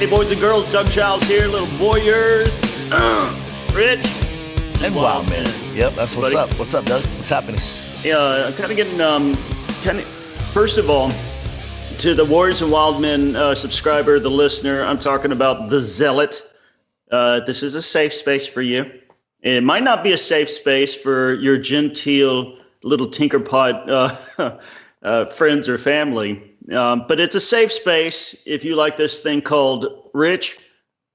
Hey, boys and girls, Doug Giles here, little warriors, Rich, and wildmen. Yep, that's what's up. What's up, Doug? What's happening? Yeah, I'm kind of getting, first of all, to the Warriors and Wildmen subscriber, the listener, I'm talking about the zealot. This is a safe space for you. It might not be a safe space for your genteel little tinkerpot friends or family. But it's a safe space if you like this thing called rich,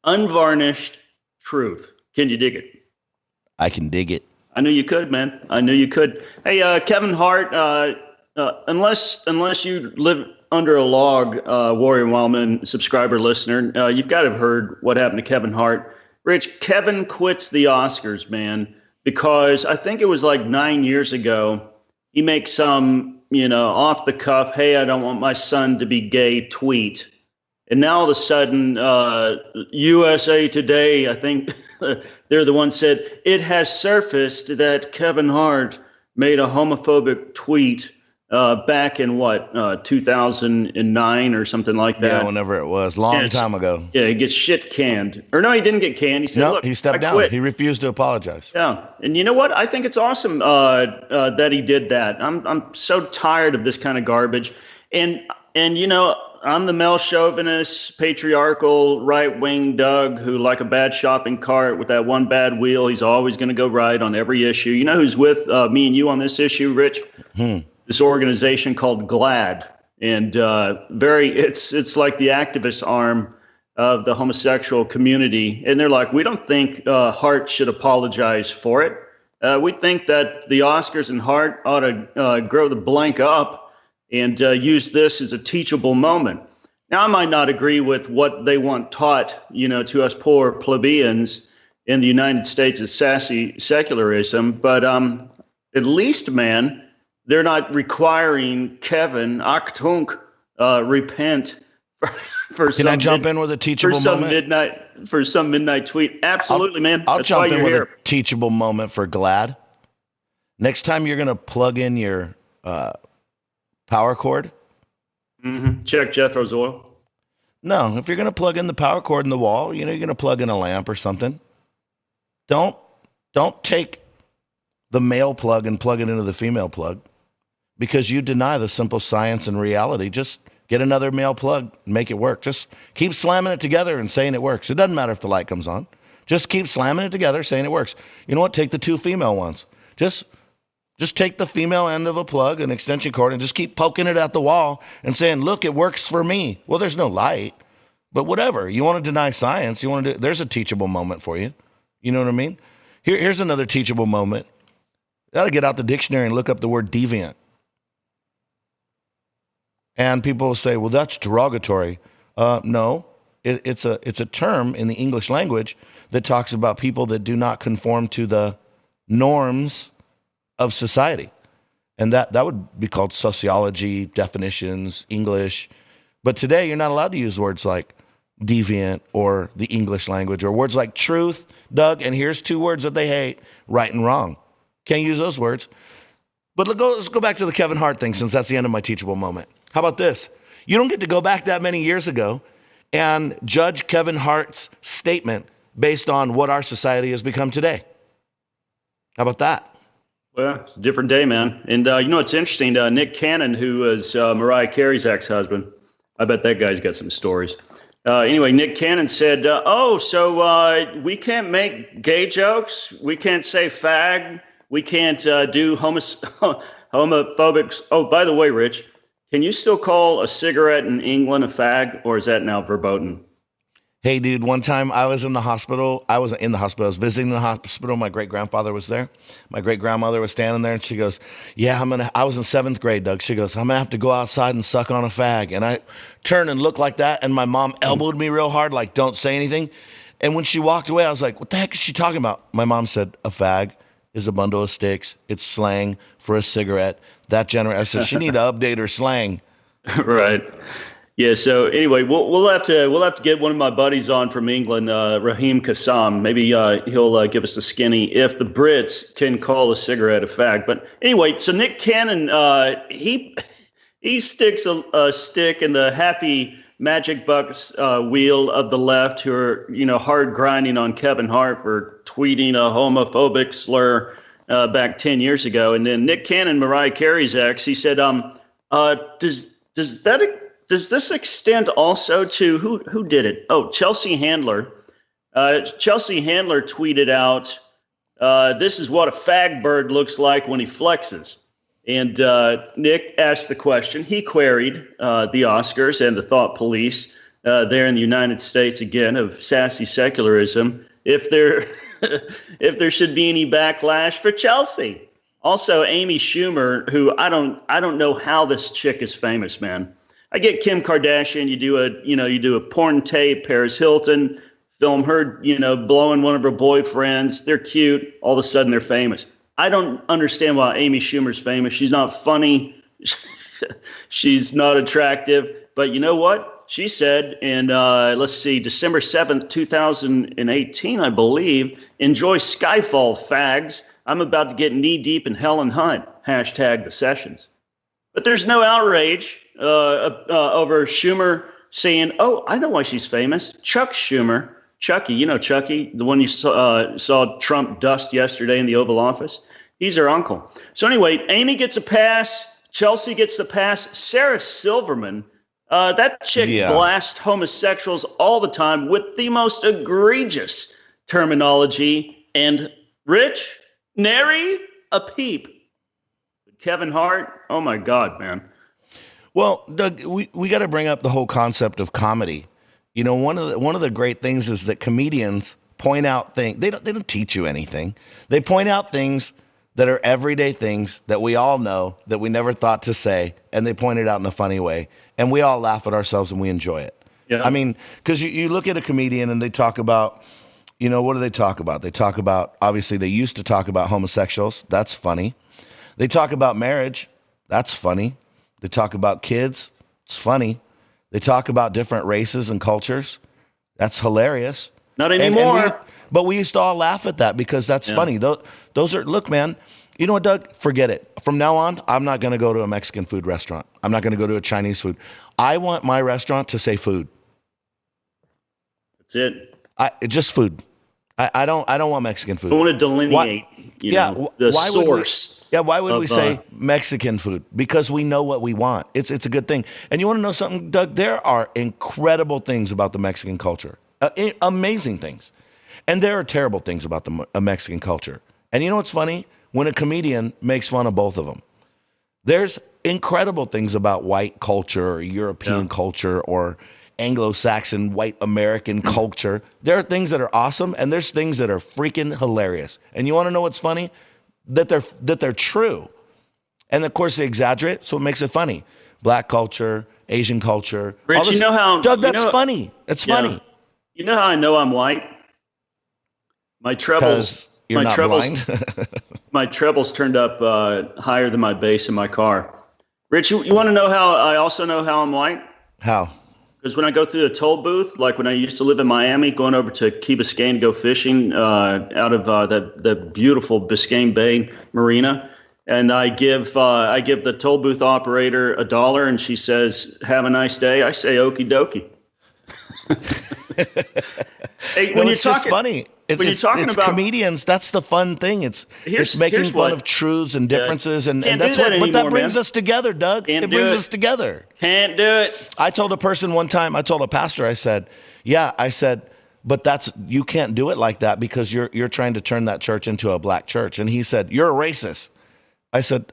unvarnished truth. Can you dig it? I can dig it. I knew you could, man. I knew you could. Hey, Kevin Hart, unless you live under a log, Warrior and Wildman subscriber listener, you've got to have heard what happened to Kevin Hart. Rich, Kevin quits the Oscars, man, because I think it was like 9 years ago. He makes some off the cuff, hey, I don't want my son to be gay tweet. And now all of a sudden, USA Today, I think they're the ones said, it has surfaced that Kevin Hart made a homophobic tweet back in 2009 or something like that. Yeah, whenever it was, long time ago. Yeah, he gets shit canned. Or no, he didn't get canned. He said, look, he stepped down. Quit. He refused to apologize. Yeah, and you know what? I think it's awesome that he did that. I'm so tired of this kind of garbage. And I'm the male chauvinist, patriarchal, right-wing Doug who, like a bad shopping cart with that one bad wheel, he's always going to go right on every issue. You know who's with me and you on this issue, Rich? This organization called GLAAD, and it's like the activist arm of the homosexual community, and they're like, we don't think Hart should apologize for it. We think that the Oscars and Hart ought to grow the blank up and use this as a teachable moment. Now, I might not agree with what they want taught, to us poor plebeians in the United States as sassy secularism, but at least, man, they're not requiring Kevin Achtung repent for Can I jump in with a teachable moment? For some midnight tweet. Absolutely, man. I'll That's jump why in you're with here. a teachable moment for GLAAD. Next time you're going to plug in your power cord. Check Jethro's oil. No, if you're going to plug in the power cord in the wall, you're going to plug in a lamp or something. Don't take the male plug and plug it into the female plug, because you deny the simple science and reality. Just get another male plug and make it work. Just keep slamming it together and saying it works. It doesn't matter if the light comes on. Just keep slamming it together, saying it works. You know what? Take the two female ones. Just take the female end of a plug, an extension cord, and just keep poking it at the wall and saying, look, it works for me. Well, there's no light, but whatever. You want to deny science. There's a teachable moment for you. You know what I mean? Here's another teachable moment. You got to get out the dictionary and look up the word deviant. And people will say, well, that's derogatory. No, it's a term in the English language that talks about people that do not conform to the norms of society. And that would be called sociology, definitions, English. But today you're not allowed to use words like deviant or the English language, or words like truth, Doug, and here's two words that they hate, right and wrong. Can't use those words. But let's go back to the Kevin Hart thing, since that's the end of my teachable moment. How about this? You don't get to go back that many years ago and judge Kevin Hart's statement based on what our society has become today. How about that? Well, it's a different day, man. And it's interesting. Nick Cannon, who is Mariah Carey's ex-husband, I bet that guy's got some stories. Anyway, Nick Cannon said, so we can't make gay jokes? We can't say fag? We can't do homophobic... Oh, by the way, Rich, can you still call a cigarette in England a fag, or is that now verboten? Hey, dude, one time I was in the hospital. I was visiting the hospital. My great-grandfather was there. My great-grandmother was standing there, and she goes, yeah, I was in 7th grade, Doug. She goes, I'm going to have to go outside and suck on a fag. And I turned and looked like that, and my mom elbowed me real hard, like, don't say anything. And when she walked away, I was like, what the heck is she talking about? My mom said, a fag is a bundle of sticks. It's slang for a cigarette. I said, she need to update her slang. Right. Yeah. So anyway, we'll have to get one of my buddies on from England, Raheem Kassam. Maybe he'll give us the skinny if the Brits can call a cigarette a fag. But anyway, so Nick Cannon, he sticks a stick in the happy magic bucks wheel of the left who are, hard grinding on Kevin Hart for tweeting a homophobic slur back 10 years ago. And then Nick Cannon, Mariah Carey's ex, he said, does this extend also to who did it? Oh, Chelsea Handler. Chelsea Handler tweeted out, this is what a fag bird looks like when he flexes. And Nick asked the question. He queried the Oscars and the thought police there in the United States, again, of sassy secularism, if there if there should be any backlash for Chelsea. Also, Amy Schumer, who I don't know how this chick is famous, man. I get Kim Kardashian. You do a porn tape. Paris Hilton film her, blowing one of her boyfriends. They're cute. All of a sudden, they're famous. I don't understand why Amy Schumer's famous. She's not funny. She's not attractive. But you know what? She said in, let's see, December 7th, 2018, I believe, enjoy Skyfall, fags. I'm about to get knee deep in Helen Hunt. Hashtag the sessions. But there's no outrage over Schumer saying, oh, I know why she's famous. Chuck Schumer. Chucky, Chucky, the one you saw Trump dust yesterday in the Oval Office. He's her uncle. So anyway, Amy gets a pass. Chelsea gets the pass. Sarah Silverman, that chick blasts homosexuals all the time with the most egregious terminology. And Rich, nary a peep. Kevin Hart, oh my God, man. Well, Doug, we got to bring up the whole concept of comedy. One of the great things is that comedians point out things. They don't teach you anything. They point out things that are everyday things that we all know that we never thought to say, and they point it out in a funny way, and we all laugh at ourselves and we enjoy it. Yeah. I mean, because you look at a comedian and they talk about, what do they talk about? They talk about, obviously they used to talk about homosexuals. That's funny. They talk about marriage. That's funny. They talk about kids. It's funny. They talk about different races and cultures. That's hilarious. Not anymore. But we used to all laugh at that because that's funny. Those are, look, man, you know what, Doug? Forget it. From now on, I'm not going to go to a Mexican food restaurant. I'm not going to go to a Chinese food. I want my restaurant to say food. That's it. Just food. I don't want Mexican food. I want to delineate the source. Why would we say Mexican food? Because we know what we want. It's a good thing. And you want to know something, Doug? There are incredible things about the Mexican culture. Amazing things. And there are terrible things about the Mexican culture. And you know what's funny? When a comedian makes fun of both of them. There's incredible things about white culture or European culture or Anglo-Saxon white American culture. There are things that are awesome, and there's things that are freaking hilarious. And you want to know what's funny? That they're true. And of course they exaggerate, so it makes it funny. Black culture, Asian culture. Rich, you know how Doug, that's funny. It's funny. You know how I know I'm white? My trebles. You're not blind. My trebles turned up higher than my bass in my car. Rich, you want to know how I also know how I'm white? How? Because when I go through the toll booth, like when I used to live in Miami, going over to Key Biscayne to go fishing out of the beautiful Biscayne Bay Marina, and I give the toll booth operator $1, and she says, "Have a nice day." I say, "Okie dokie." Hey, when it's just funny. When you're talking about comedians, that's the fun thing. It's making fun of truths and differences, and that's what that brings us together, Doug. It brings us together. Can't do it. I told a person one time, I told a pastor, I said, but you can't do it like that because you're trying to turn that church into a black church. And he said, "You're a racist." I said,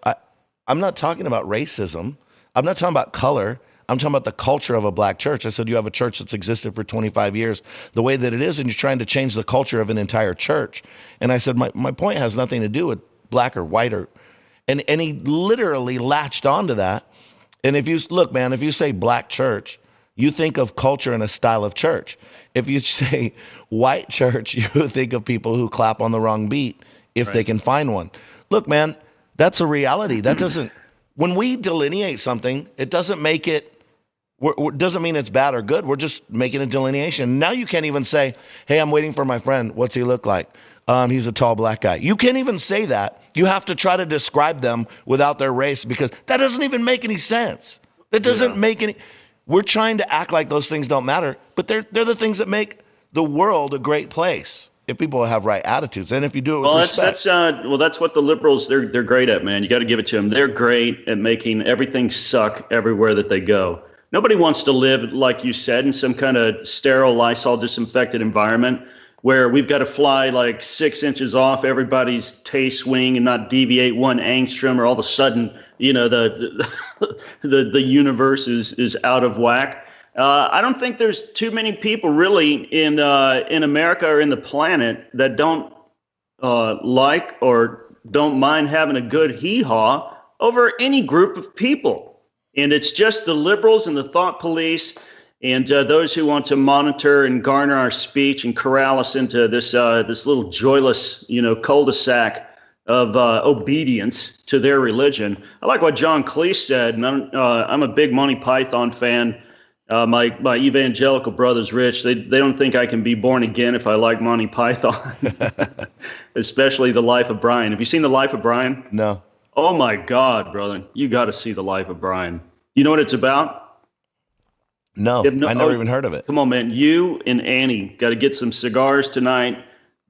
I'm not talking about racism. I'm not talking about color. I'm talking about the culture of a black church. I said, you have a church that's existed for 25 years the way that it is, and you're trying to change the culture of an entire church. And I said, my point has nothing to do with black or white. And he literally latched onto that. And if you say black church, you think of culture and a style of church. If you say white church, you think of people who clap on the wrong beat if they can find one. Look, man, that's a reality. That doesn't, when we delineate something, it doesn't make it, doesn't mean it's bad or good. We're just making a delineation. Now you can't even say, "Hey, I'm waiting for my friend. What's he look like? He's a tall black guy." You can't even say that. You have to try to describe them without their race because that doesn't even make any sense. It doesn't make any. We're trying to act like those things don't matter, but they're the things that make the world a great place if people have right attitudes and if you do it with respect. That's what the liberals they're great at, man. You got to give it to them. They're great at making everything suck everywhere that they go. Nobody wants to live, like you said, in some kind of sterile, Lysol disinfected environment where we've got to fly like 6 inches off everybody's taste wing and not deviate 1 angstrom, or all of a sudden, the universe is out of whack. I don't think there's too many people really in America or in the planet that don't like or don't mind having a good hee-haw over any group of people. And it's just the liberals and the thought police and those who want to monitor and garner our speech and corral us into this little joyless, cul-de-sac of obedience to their religion. I like what John Cleese said, and I'm a big Monty Python fan. My evangelical brother's rich. They don't think I can be born again if I like Monty Python, especially The Life of Brian. Have you seen The Life of Brian? No. Oh my God, brother! You got to see The Life of Brian. You know what it's about? No, I never even heard of it. Come on, man. You and Annie got to get some cigars tonight,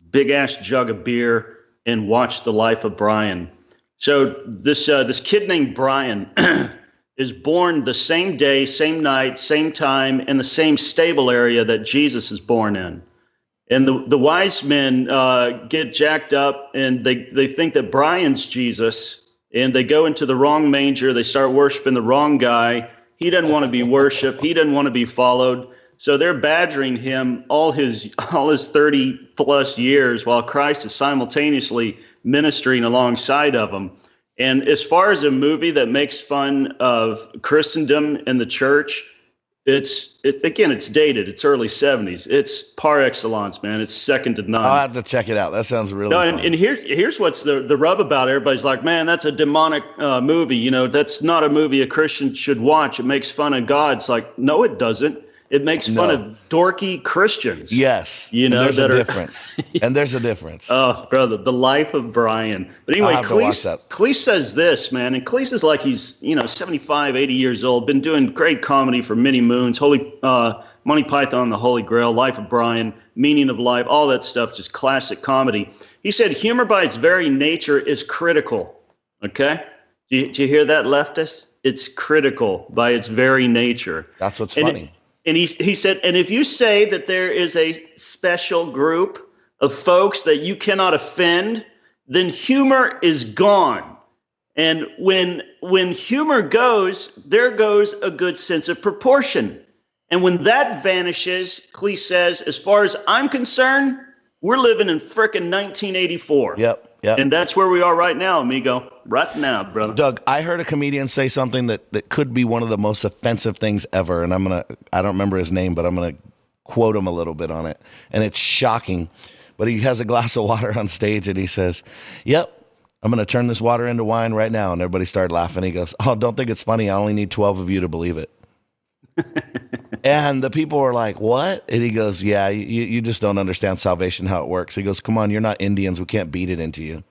big ass jug of beer, and watch The Life of Brian. So this kid named Brian is born the same day, same night, same time, in the same stable area that Jesus is born in. And the wise men get jacked up, and they think that Brian's Jesus, and they go into the wrong manger. They start worshiping the wrong guy. He doesn't want to be worshiped. He doesn't want to be followed. So they're badgering him all his 30 plus years while Christ is simultaneously ministering alongside of him. And as far as a movie that makes fun of Christendom and the church, it's dated. It's early 70s. It's par excellence, man. It's second to none. I'll have to check it out. That sounds really fun. And here's what's the rub about it. Everybody's like, man, that's a demonic movie. That's not a movie a Christian should watch. It makes fun of God. It's like, no, it doesn't. It makes fun of dorky Christians. Yes. There's a difference. And there's a difference. Oh, brother, The Life of Brian. But anyway, Cleese says this, man. And Cleese is like he's, 75, 80 years old, been doing great comedy for many moons. Monty Python, The Holy Grail, Life of Brian, Meaning of Life, all that stuff, just classic comedy. He said humor by its very nature is critical. Okay? Do you hear that, leftist? It's critical by its very nature. That's what's funny. And he said, and if you say that there is a special group of folks that you cannot offend, then humor is gone. And when humor goes, there goes a good sense of proportion. And when that vanishes, Cleese says, as far as I'm concerned, we're living in frickin' 1984. Yep. And that's where we are right now, amigo. Right now, brother. Doug, I heard a comedian say something that could be one of the most offensive things ever. And I don't remember his name, but I'm going to quote him a little bit on it. And it's shocking. But he has a glass of water on stage and he says, yep, I'm going to turn this water into wine right now. And everybody started laughing. He goes, oh, don't think it's funny. I only need 12 of you to believe it. And the people were like, what? And he goes, yeah, you just don't understand salvation, how it works. He goes, come on, you're not Indians. We can't beat it into you.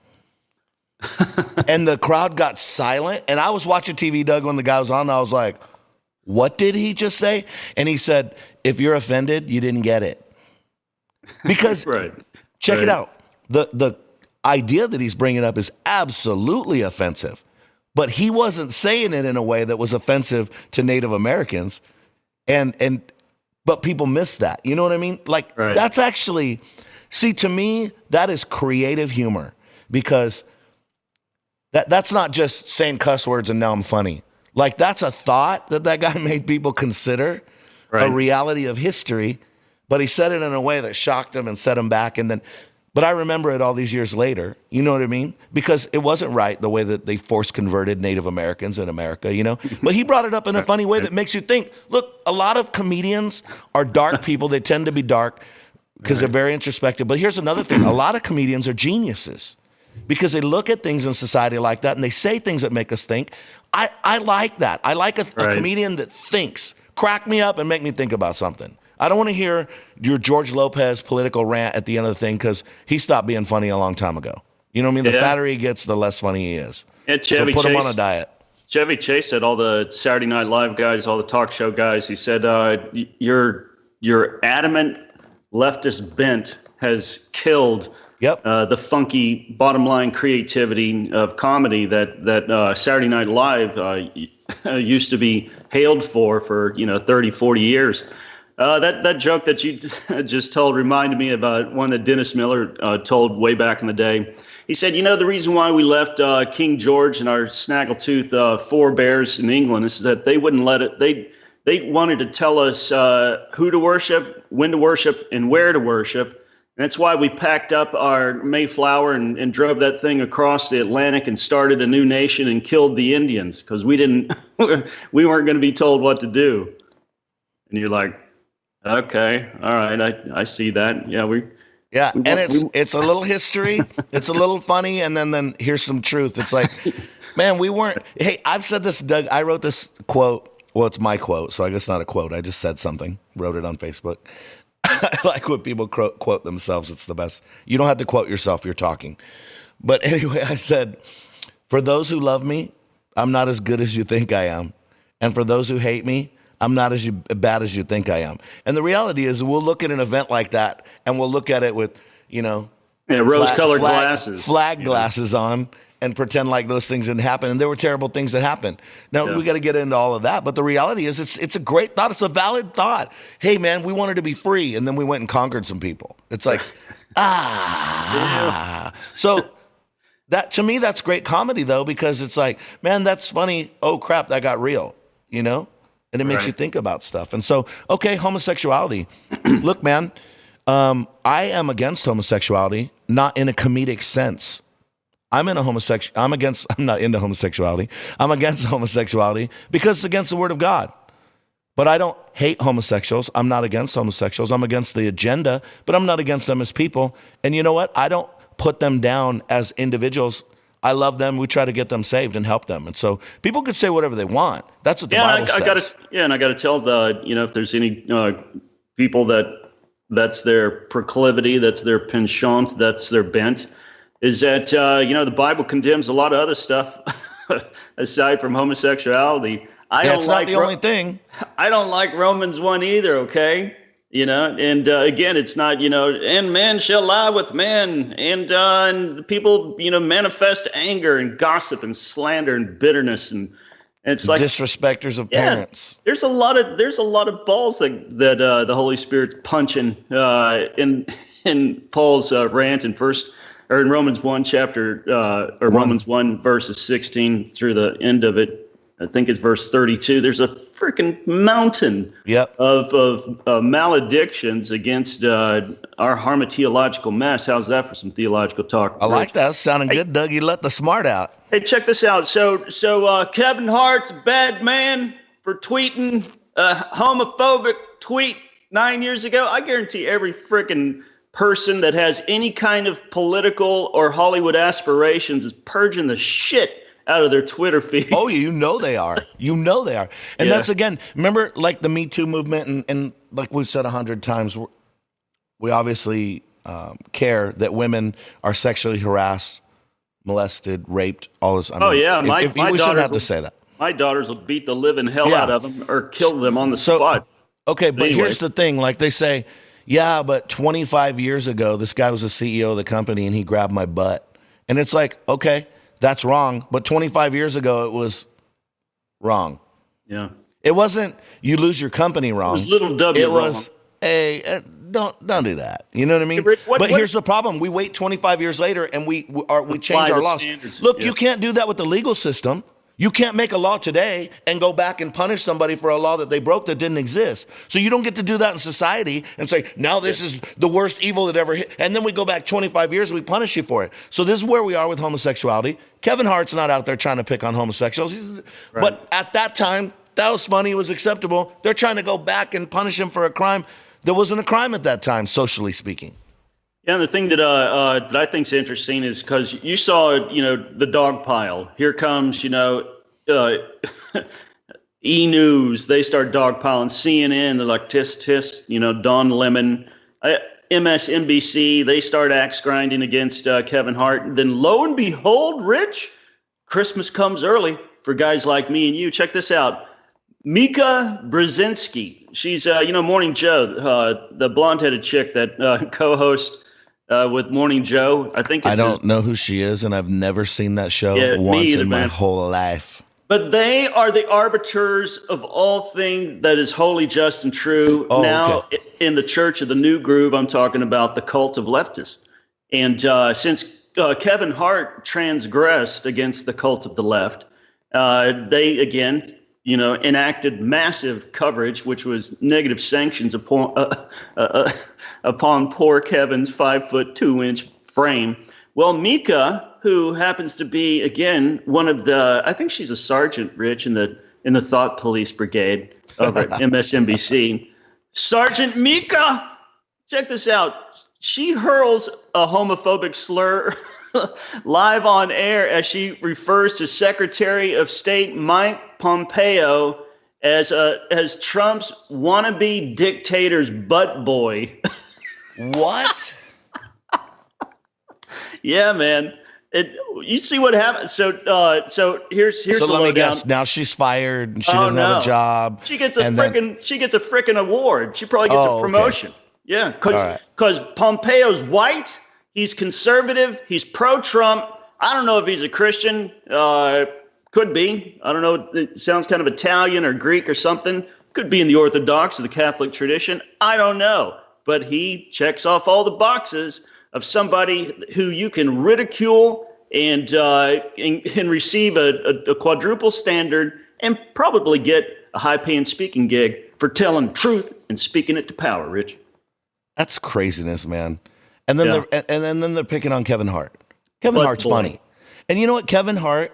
And the crowd got silent. And I was watching TV, Doug, when the guy was on. And I was like, what did he just say? And he said, if you're offended, you didn't get it. Because check it out. The idea that he's bringing up is absolutely offensive. But he wasn't saying it in a way that was offensive to Native Americans. But people miss that. You know what I mean? Like, that's actually, see, to me, that is creative humor, because that's not just saying cuss words and now I'm funny. Like, that's a thought that guy made people consider a reality of history, but he said it in a way that shocked them and set them back. But I remember it all these years later, you know what I mean? Because it wasn't right the way that they force converted Native Americans in America, But he brought it up in a funny way that makes you think, look, a lot of comedians are dark people. They tend to be dark because they're very introspective. But here's another thing. A lot of comedians are geniuses because they look at things in society like that and they say things that make us think. I like that. I like a comedian that thinks. Crack me up and make me think about something. I don't want to hear your George Lopez political rant at the end of the thing because he stopped being funny a long time ago. You know what I mean? The fatter he gets, the less funny he is. Yeah, Chevy so put Chase, him on a diet. Chevy Chase said all the Saturday Night Live guys, all the talk show guys, he said, your adamant leftist bent has killed the funky bottom line creativity of comedy that Saturday Night Live used to be hailed for 30, 40 years. That joke that you just told reminded me about one that Dennis Miller told way back in the day. He said, the reason why we left King George and our snaggletooth forebears in England is that they wouldn't let it. They wanted to tell us who to worship, when to worship, and where to worship. And that's why we packed up our Mayflower and drove that thing across the Atlantic and started a new nation and killed the Indians, because we weren't going to be told what to do. And you're like, okay, all right, I see that. Yeah, it's a little history. It's a little funny, and then here's some truth. It's like, man, we weren't. Hey, I've said this, Doug. I wrote this quote. Well, it's my quote, so I guess not a quote. I just said something, wrote it on Facebook. I like when people quote themselves. It's the best. You don't have to quote yourself. You're talking. But anyway, I said, for those who love me, I'm not as good as you think I am. And for those who hate me, I'm not as bad as you think I am. And the reality is, we'll look at an event like that, and we'll look at it with, rose-colored glasses, glasses on, and pretend like those things didn't happen. And there were terrible things that happened. Now, we got to get into all of that. But the reality is, it's a great thought. It's a valid thought. Hey, man, we wanted to be free, and then we went and conquered some people. It's like, So that, to me, that's great comedy, though, because it's like, man, that's funny. Oh, crap, that got real, And it makes you think about stuff. And so, okay, homosexuality. Look, man, I am against homosexuality, not in a comedic sense. I'm not into homosexuality. I'm against homosexuality because it's against the word of God. But I don't hate homosexuals. I'm not against homosexuals. I'm against the agenda, but I'm not against them as people. And you know what? I don't put them down as individuals. I love them. We try to get them saved and help them. And so people could say whatever they want. That's what the Bible says. And I got to tell if there's any people that's their proclivity, that's their penchant, that's their bent, is that, the Bible condemns a lot of other stuff aside from homosexuality. It's not the only thing. I don't like Romans 1 either, okay? And again, it's not, and men shall lie with men, and people, manifest anger and gossip and slander and bitterness, and it's like disrespecters of parents. There's a lot of balls that the Holy Spirit's punching in Paul's rant in Romans 1 chapter Romans 1 verses 16 through the end of it. I think it's verse 32. There's a freaking mountain of maledictions against our hermeneutical mess. How's that for some theological talk? I like that. Sounding good, Doug. You let the smart out. Hey, check this out. So Kevin Hart's a bad man for tweeting a homophobic tweet 9 years ago. I guarantee every freaking person that has any kind of political or Hollywood aspirations is purging the shit out of their Twitter feed. Oh, they are. And that's, again, remember, like the Me Too movement, and like we've said 100 times, we obviously care that women are sexually harassed, molested, raped, all this. My we shouldn't have to say that. My daughters will beat the living hell out of them or kill them on the spot. Okay, but here's the thing. Like they say, yeah, but 25 years ago, this guy was the CEO of the company and he grabbed my butt. And it's like, okay, that's wrong. But 25 years ago, it was wrong. Yeah. It wasn't you lose your company wrong. It was little W It wrong. was, hey, don't do that. You know what I mean? Rich, Here's the problem. We wait 25 years later and we change our laws. Standards. Look, you can't do that with the legal system. You can't make a law today and go back and punish somebody for a law that they broke that didn't exist. So you don't get to do that in society and say, now this is the worst evil that ever hit. And then we go back 25 years and we punish you for it. So this is where we are with homosexuality. Kevin Hart's not out there trying to pick on homosexuals. But at that time, that was funny. It was acceptable. They're trying to go back and punish him for a crime. There wasn't a crime at that time, socially speaking. Yeah, and the thing that I think is interesting is because you saw, the dog pile. Here comes, E-News. They start dog piling. CNN, they're like, tisk, tisk, Don Lemon. MSNBC, they start axe grinding against Kevin Hart. And then lo and behold, Rich, Christmas comes early. for guys like me and you. Check this out. Mika Brzezinski. She's, Morning Joe, the blonde-headed chick that co-hosts with Morning Joe. I don't know who she is, and I've never seen that show once in my whole life. But they are the arbiters of all things that is holy, just, and true. In the Church of the New Groove, I'm talking about the cult of leftists. And since Kevin Hart transgressed against the cult of the left, they, again, enacted massive coverage, which was negative sanctions upon poor Kevin's 5'2" frame. Well, Mika, who happens to be, again, one of I think she's a sergeant, Rich, in the Thought Police Brigade over at MSNBC. Sergeant Mika, check this out. She hurls a homophobic slur live on air as she refers to Secretary of State Mike Pompeo as Trump's wannabe dictator's butt boy. What? Yeah, man. You see what happened. So here's the lowdown. Let me guess. Now she's fired and she doesn't have a job. She gets a frickin' award. She probably gets a promotion. Okay. Yeah, because Pompeo's white. He's conservative. He's pro-Trump. I don't know if he's a Christian. Could be. I don't know. It sounds kind of Italian or Greek or something. Could be in the Orthodox or the Catholic tradition. I don't know. But he checks off all the boxes of somebody who you can ridicule and receive a quadruple standard and probably get a high-paying speaking gig for telling truth and speaking it to power, Rich. That's craziness, man. And then they're picking on Kevin Hart. Kevin Hart's funny. And you know what? Kevin Hart,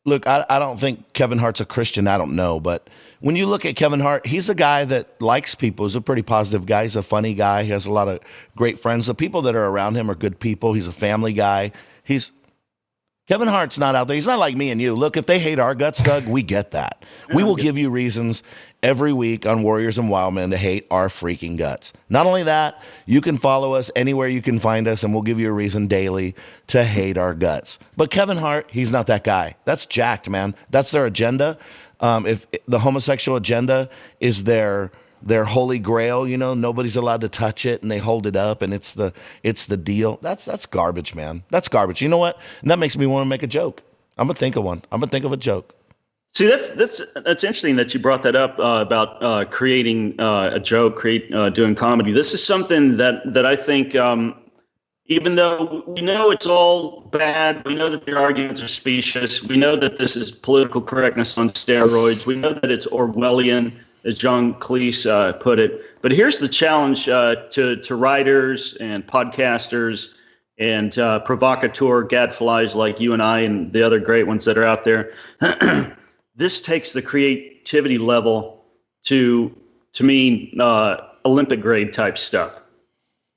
look, I don't think Kevin Hart's a Christian. I don't know. But when you look at Kevin Hart, he's a guy that likes people. He's a pretty positive guy. He's a funny guy. He has a lot of great friends. The people that are around him are good people. He's a family guy. Kevin Hart's not out there. He's not like me and you. Look, if they hate our guts, Doug, we get that. We will give you reasons every week on Warriors and Wildmen to hate our freaking guts. Not only that, you can follow us anywhere you can find us, and we'll give you a reason daily to hate our guts. But Kevin Hart, he's not that guy. That's jacked, man. That's their agenda. If the homosexual agenda is their holy grail, nobody's allowed to touch it, and they hold it up, and it's the deal. That's garbage, man. That's garbage. You know what? And that makes me want to make a joke. I'm gonna think of one. I'm gonna think of a joke. See, that's interesting that you brought that up about creating a joke, doing comedy. This is something that I think, even though we know it's all bad, we know that the arguments are specious, we know that this is political correctness on steroids, we know that it's Orwellian, as John Cleese put it. But here's the challenge to writers and podcasters and provocateur gadflies like you and I and the other great ones that are out there. This takes the creativity level to me, Olympic grade type stuff.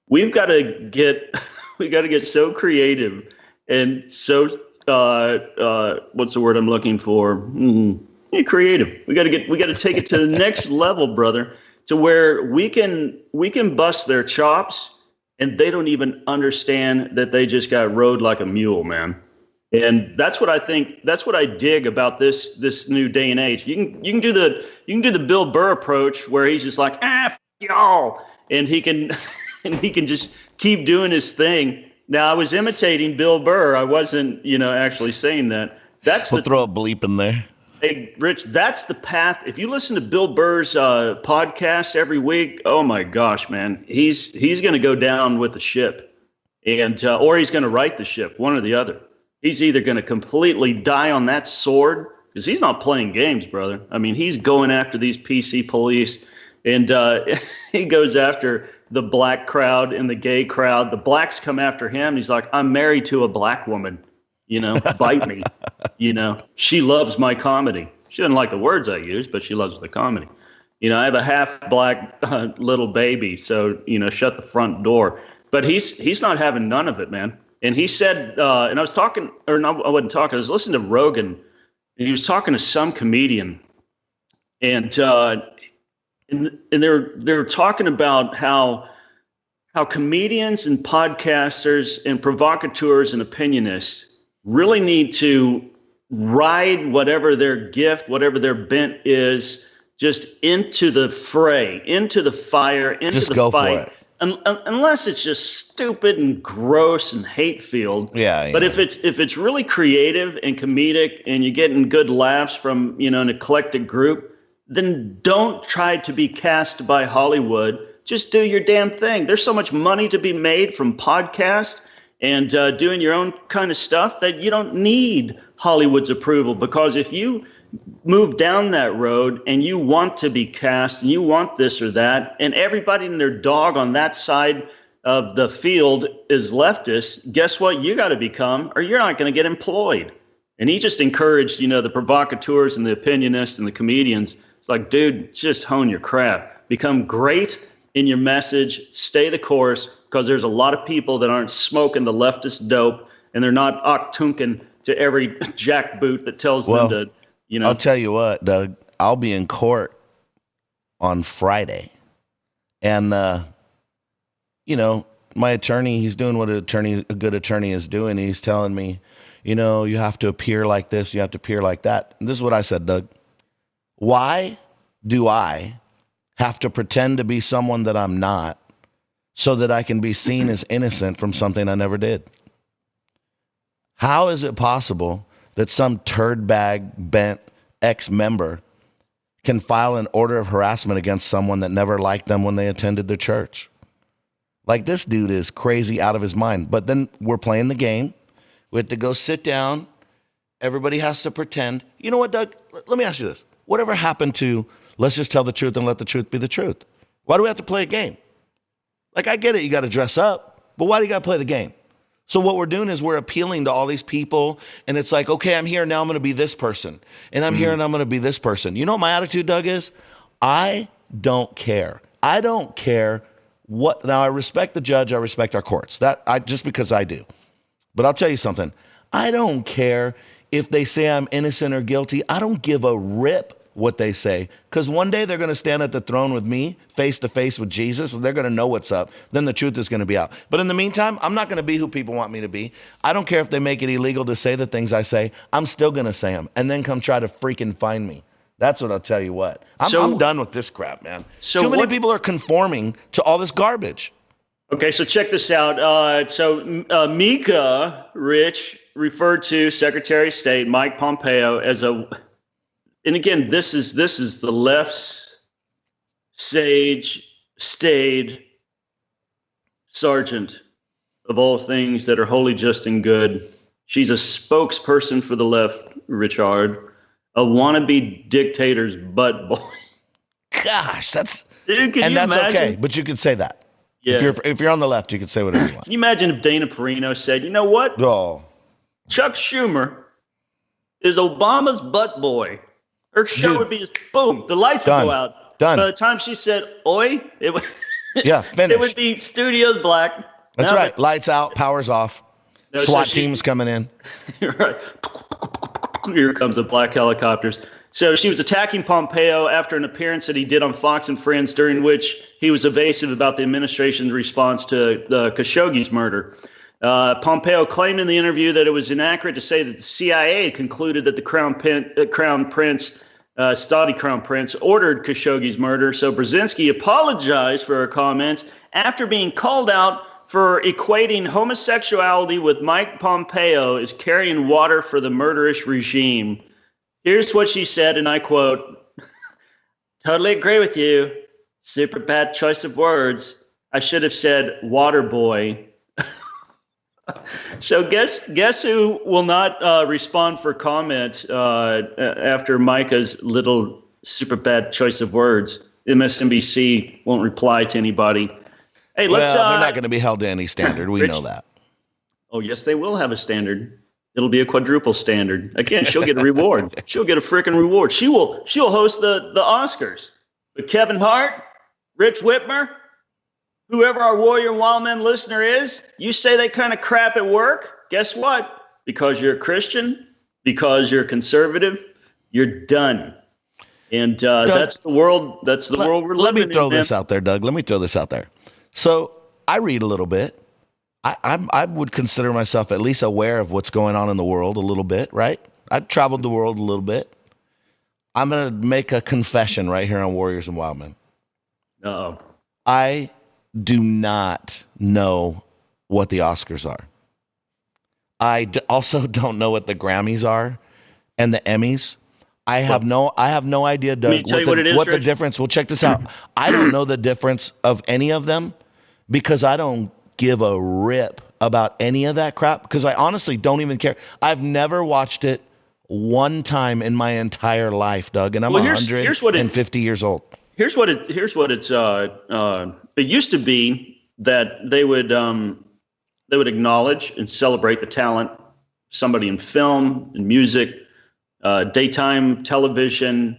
We've got to get so creative and so what's the word I'm looking for? Creative. We got to take it to the next level, brother, to where we can bust their chops and they don't even understand that they just got rode like a mule, man. And that's what I think. That's what I dig about this new day and age. You can do the Bill Burr approach where he's just like f y'all, and he can just keep doing his thing. Now I was imitating Bill Burr. I wasn't actually saying that. We'll throw a bleep in there. Hey, Rich, that's the path. If you listen to Bill Burr's podcast every week, oh my gosh, man, he's going to go down with the ship, and or he's going to right the ship, one or the other. He's either going to completely die on that sword, because he's not playing games, brother. I mean, he's going after these PC police, and he goes after the black crowd and the gay crowd. The blacks come after him. He's like, I'm married to a black woman, bite me. She loves my comedy. She doesn't like the words I use, but she loves the comedy. I have a half black little baby, so, shut the front door. But he's not having none of it, man. And he said, and I was talking, or no, I wasn't talking, I was listening to Rogan, and he was talking to some comedian, and they're talking about how comedians and podcasters and provocateurs and opinionists really need to ride whatever their gift, whatever their bent is, just into the fray, into the fire, into Just the go for fight. it. Unless it's just stupid and gross and hate filled. Yeah. But if it's really creative and comedic and you're getting good laughs from, an eclectic group, then don't try to be cast by Hollywood. Just do your damn thing. There's so much money to be made from podcasts and doing your own kind of stuff that you don't need Hollywood's approval. Because if you move down that road and you want to be cast and you want this or that, and everybody and their dog on that side of the field is leftist, guess what you got to become, or you're not going to get employed. And he just encouraged, the provocateurs and the opinionists and the comedians. It's like, dude, just hone your craft. Become great in your message. Stay the course, because there's a lot of people that aren't smoking the leftist dope, and they're not octunking to every jackboot that tells them to, I'll tell you what, Doug, I'll be in court on Friday. And, my attorney, he's doing what a good attorney is doing. He's telling me, you have to appear like this, you have to appear like that. And this is what I said, Doug. Why do I have to pretend to be someone that I'm not so that I can be seen as innocent from something I never did? How is it possible that some turd bag bent ex-member can file an order of harassment against someone that never liked them when they attended their church? Like, this dude is crazy out of his mind. But then we're playing the game. We have to go sit down. Everybody has to pretend. You know what, Doug? Let me ask you this. Whatever happened to, let's just tell the truth and let the truth be the truth? Why do we have to play a game? Like, I get it, you got to dress up, but why do you got to play the game? So what we're doing is we're appealing to all these people, and it's like, okay, I'm here, now I'm going to be this person, and I'm here, and I'm going to be this person. You know what my attitude, Doug, is? I don't care. I don't care what. Now, I respect the judge. I respect our courts. Just because I do. But I'll tell you something. I don't care if they say I'm innocent or guilty. I don't give a rip what they say, because one day they're going to stand at the throne with me face to face with Jesus, and they're going to know what's up. Then the truth is going to be out. But in the meantime, I'm not going to be who people want me to be. I don't care if they make it illegal to say the things I say. I'm still going to say them, and then come try to freaking find me. That's what I'll tell you what. I'm done with this crap, man. Too many people are conforming to all this garbage. Okay, so check this out. Mika Rich referred to Secretary of State Mike Pompeo as and again, this is the left's staid sergeant of all things that are holy, just, and good. She's a spokesperson for the left, Richard, a wannabe dictator's butt boy. Gosh, that's imagine? Okay. But you could say that. Yeah. If you're on the left, you could say whatever you want. Can you imagine if Dana Perino said, "You know what? Oh, Chuck Schumer is Obama's butt boy." Her show would be just boom. The lights would go out. Done. By the time she said "oi," it would finished. It would be studios black. That's right. Lights out, powers off. No, SWAT teams coming in. Right. Here comes the black helicopters. So she was attacking Pompeo after an appearance that he did on Fox and Friends, during which he was evasive about the administration's response to the Khashoggi's murder. Pompeo claimed in the interview that it was inaccurate to say that the CIA concluded that the Saudi crown prince ordered Khashoggi's murder. So Brzezinski apologized for her comments after being called out for equating homosexuality with Mike Pompeo as carrying water for the murderous regime. Here's what she said, and I quote, "Totally agree with you. Super bad choice of words. I should have said water boy." So guess who will not respond for comment after Micah's little super bad choice of words? MSNBC won't reply to anybody. Hey, they're not going to be held to any standard. We know that. Oh, yes, they will have a standard. It'll be a quadruple standard. Again, she'll get a reward. She'll get a freaking reward. She'll host the Oscars. But Kevin Hart, Rich Whitmer, whoever our Warrior and Wildmen listener is, you say that kind of crap at work, guess what? Because you're a Christian, because you're a conservative, you're done. And Doug, that's the world. That's the world we're living in. Let me throw this out there, Doug. Let me throw this out there. So I read a little bit. I would consider myself at least aware of what's going on in the world a little bit, right? I've traveled the world a little bit. I'm going to make a confession right here on Warriors and Wildmen. Uh-oh. I do not know what the Oscars are. I also don't know what the Grammys are and the Emmys. I have no idea, Doug, what the difference. Well, check this out. I don't know the difference of any of them because I don't give a rip about any of that crap because I honestly don't even care. I've never watched it one time in my entire life, Doug, and I'm 150 years old. Here's what it's. It used to be that they would acknowledge and celebrate the talent, somebody in film and music, daytime television,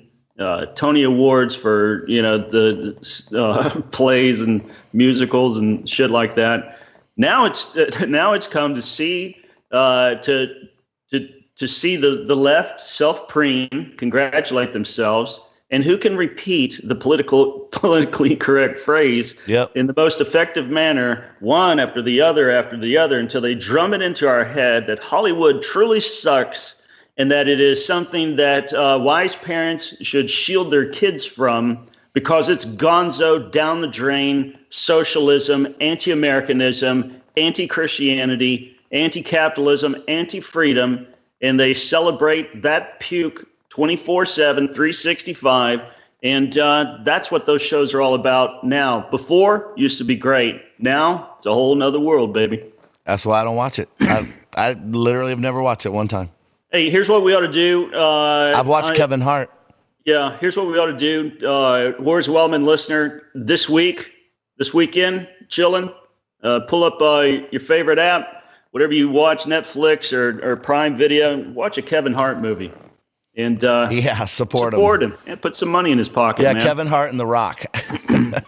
Tony Awards for the plays and musicals and shit like that. Now it's come to see to see the left self-preen, congratulate themselves, and who can repeat the politically correct phrase in the most effective manner, one after the other, until they drum it into our head that Hollywood truly sucks and that it is something that wise parents should shield their kids from because it's gonzo, down the drain, socialism, anti-Americanism, anti-Christianity, anti-capitalism, anti-freedom, and they celebrate that puke 24/7, 365, and that's what those shows are all about now. Before, used to be great. Now, it's a whole nother world, baby. That's why I don't watch it. I literally have never watched it one time. Hey, here's what we ought to do. I've watched Kevin Hart. Yeah, here's what we ought to do. Warriors and Wildmen listener, this weekend, chilling, pull up your favorite app, whatever you watch, Netflix or Prime Video, watch a Kevin Hart movie. And support him and put some money in his pocket. Yeah, man. Kevin Hart and The Rock.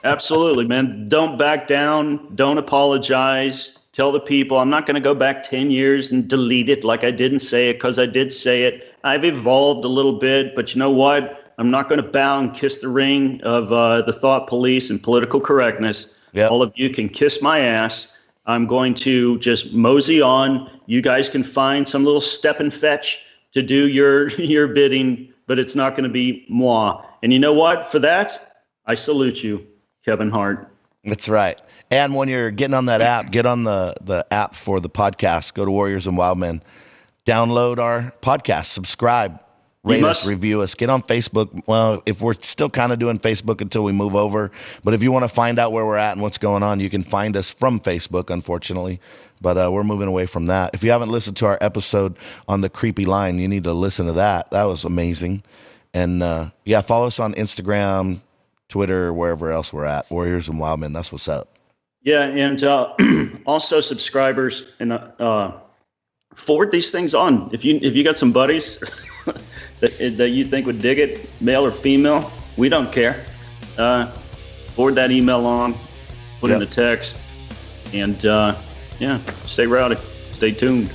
Absolutely, man. Don't back down. Don't apologize. Tell the people I'm not going to go back 10 years and delete it like I didn't say it because I did say it. I've evolved a little bit, but you know what? I'm not going to bow and kiss the ring of the thought police and political correctness. Yep. All of you can kiss my ass. I'm going to just mosey on. You guys can find some little step and fetch to do your bidding, but it's not going to be moi. And you know what? For that, I salute you, Kevin Hart. That's right. And when you're getting on that app, get on the app for the podcast. Go to Warriors and Wildmen. Download our podcast. Subscribe. Rate us, review us. Get on Facebook. Well, if we're still kind of doing Facebook until we move over. But if you want to find out where we're at and what's going on, you can find us from Facebook, unfortunately. But we're moving away from that. If you haven't listened to our episode on the creepy line, you need to listen to that. That was amazing. And follow us on Instagram, Twitter, wherever else we're at. Warriors and Wildmen. That's what's up. Yeah, and also subscribers and forward these things on. If you got some buddies that you think would dig it, male or female, we don't care. Forward that email on, put in a text, and stay rowdy, stay tuned.